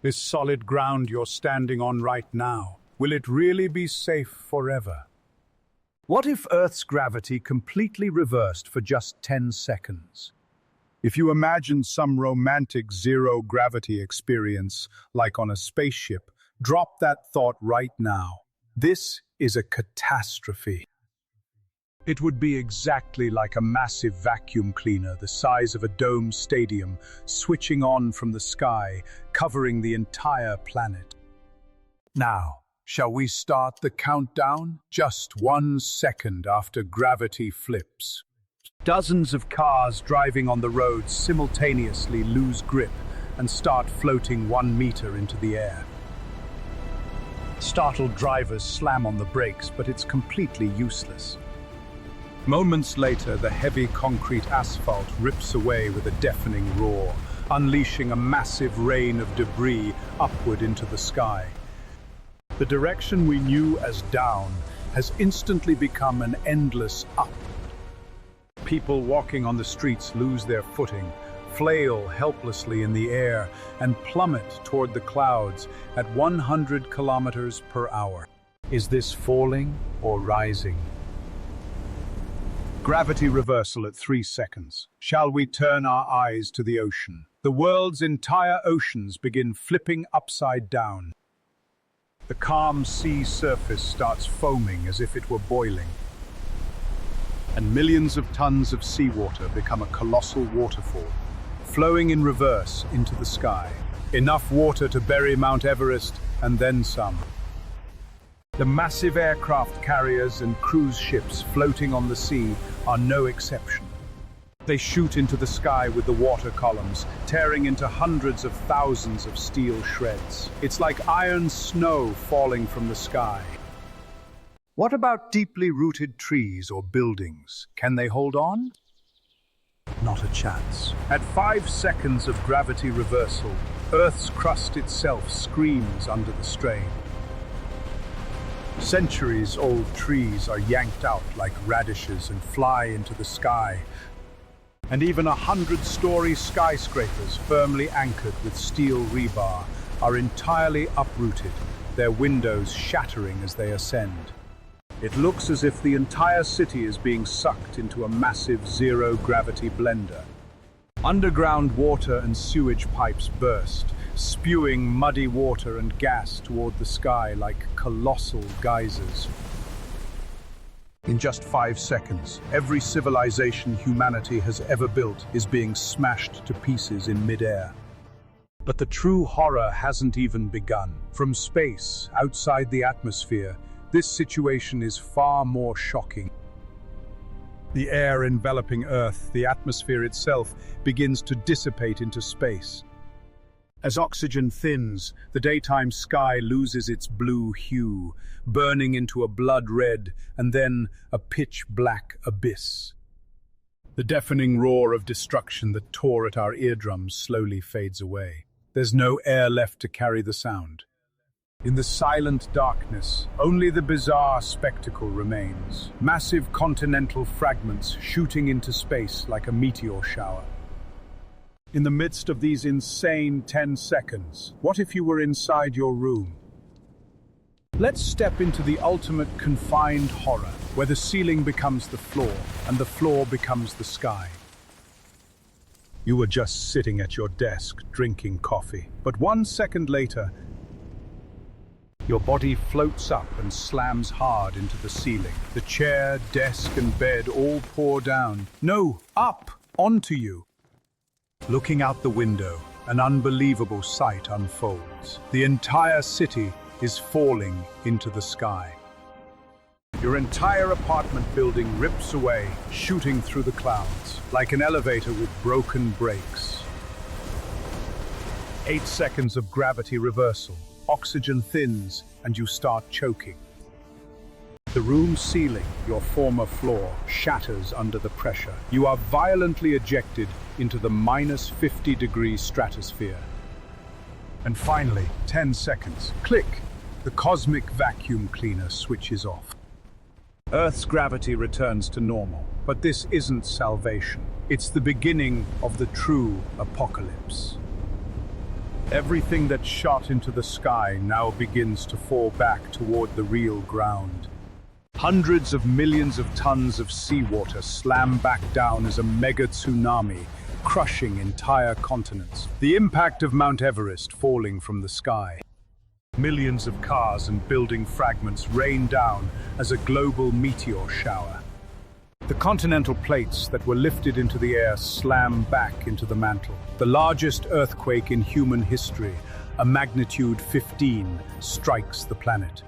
This solid ground you're standing on right now, will it really be safe forever? What if Earth's gravity completely reversed for just 10 seconds? If you imagine some romantic zero-gravity experience, like on a spaceship, drop that thought right now. This is a catastrophe. It would be exactly like a massive vacuum cleaner the size of a dome stadium switching on from the sky, covering the entire planet. Now, shall we start the countdown? Just 1 second after gravity flips. Dozens of cars driving on the roads simultaneously lose grip and start floating 1 meter into the air. Startled drivers slam on the brakes, but it's completely useless. Moments later, the heavy concrete asphalt rips away with a deafening roar, unleashing a massive rain of debris upward into the sky. The direction we knew as down has instantly become an endless up. People walking on the streets lose their footing, flail helplessly in the air, and plummet toward the clouds at 100 kilometers per hour. Is this falling or rising? Gravity reversal at 3 seconds. Shall we turn our eyes to the ocean? The world's entire oceans begin flipping upside down. The calm sea surface starts foaming as if it were boiling. And millions of tons of seawater become a colossal waterfall, flowing in reverse into the sky. Enough water to bury Mount Everest and then some. The massive aircraft carriers and cruise ships floating on the sea are no exception. They shoot into the sky with the water columns, tearing into hundreds of thousands of steel shreds. It's like iron snow falling from the sky. What about deeply rooted trees or buildings? Can they hold on? Not a chance. At 5 seconds of gravity reversal, Earth's crust itself screams under the strain. Centuries-old trees are yanked out like radishes and fly into the sky. And even 100-story skyscrapers firmly anchored with steel rebar are entirely uprooted, their windows shattering as they ascend. It looks as if the entire city is being sucked into a massive zero-gravity blender. Underground water and sewage pipes burst, spewing muddy water and gas toward the sky like colossal geysers. In just 5 seconds, every civilization humanity has ever built is being smashed to pieces in midair. But the true horror hasn't even begun. From space, outside the atmosphere, this situation is far more shocking. The air enveloping Earth, the atmosphere itself, begins to dissipate into space. As oxygen thins, the daytime sky loses its blue hue, burning into a blood red and then a pitch-black abyss. The deafening roar of destruction that tore at our eardrums slowly fades away. There's no air left to carry the sound. In the silent darkness, only the bizarre spectacle remains. Massive continental fragments shooting into space like a meteor shower. In the midst of these insane 10 seconds, what if you were inside your room? Let's step into the ultimate confined horror, where the ceiling becomes the floor and the floor becomes the sky. You were just sitting at your desk, drinking coffee, but 1 second later, your body floats up and slams hard into the ceiling. The chair, desk, and bed all pour down. No, up, onto you. Looking out the window, an unbelievable sight unfolds. The entire city is falling into the sky. Your entire apartment building rips away, shooting through the clouds, like an elevator with broken brakes. 8 seconds of gravity reversal. Oxygen thins, and you start choking. The room's ceiling, your former floor, shatters under the pressure. You are violently ejected into the -50-degree stratosphere. And finally, 10 seconds. Click! The cosmic vacuum cleaner switches off. Earth's gravity returns to normal, but this isn't salvation. It's the beginning of the true apocalypse. Everything that shot into the sky now begins to fall back toward the real ground. Hundreds of millions of tons of seawater slam back down as a mega tsunami, crushing entire continents. The impact of Mount Everest falling from the sky. Millions of cars and building fragments rain down as a global meteor shower. The continental plates that were lifted into the air slam back into the mantle. The largest earthquake in human history, a magnitude 15, strikes the planet.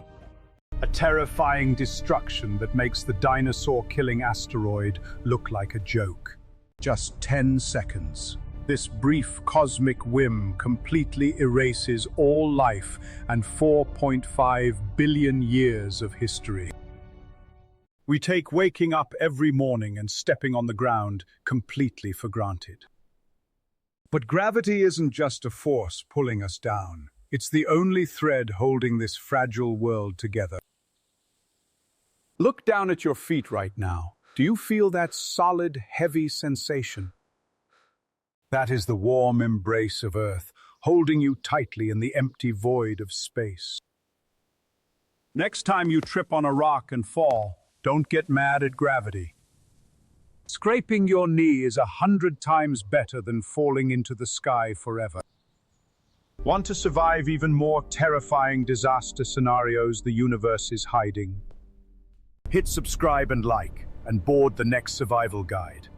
A terrifying destruction that makes the dinosaur-killing asteroid look like a joke. Just 10 seconds. This brief cosmic whim completely erases all life and 4.5 billion years of history. We take waking up every morning and stepping on the ground completely for granted. But gravity isn't just a force pulling us down. It's the only thread holding this fragile world together. Look down at your feet right now. Do you feel that solid, heavy sensation? That is the warm embrace of Earth, holding you tightly in the empty void of space. Next time you trip on a rock and fall, don't get mad at gravity. Scraping your knee is 100 times better than falling into the sky forever. Want to survive even more terrifying disaster scenarios the universe is hiding? Hit subscribe and like, and board the next survival guide.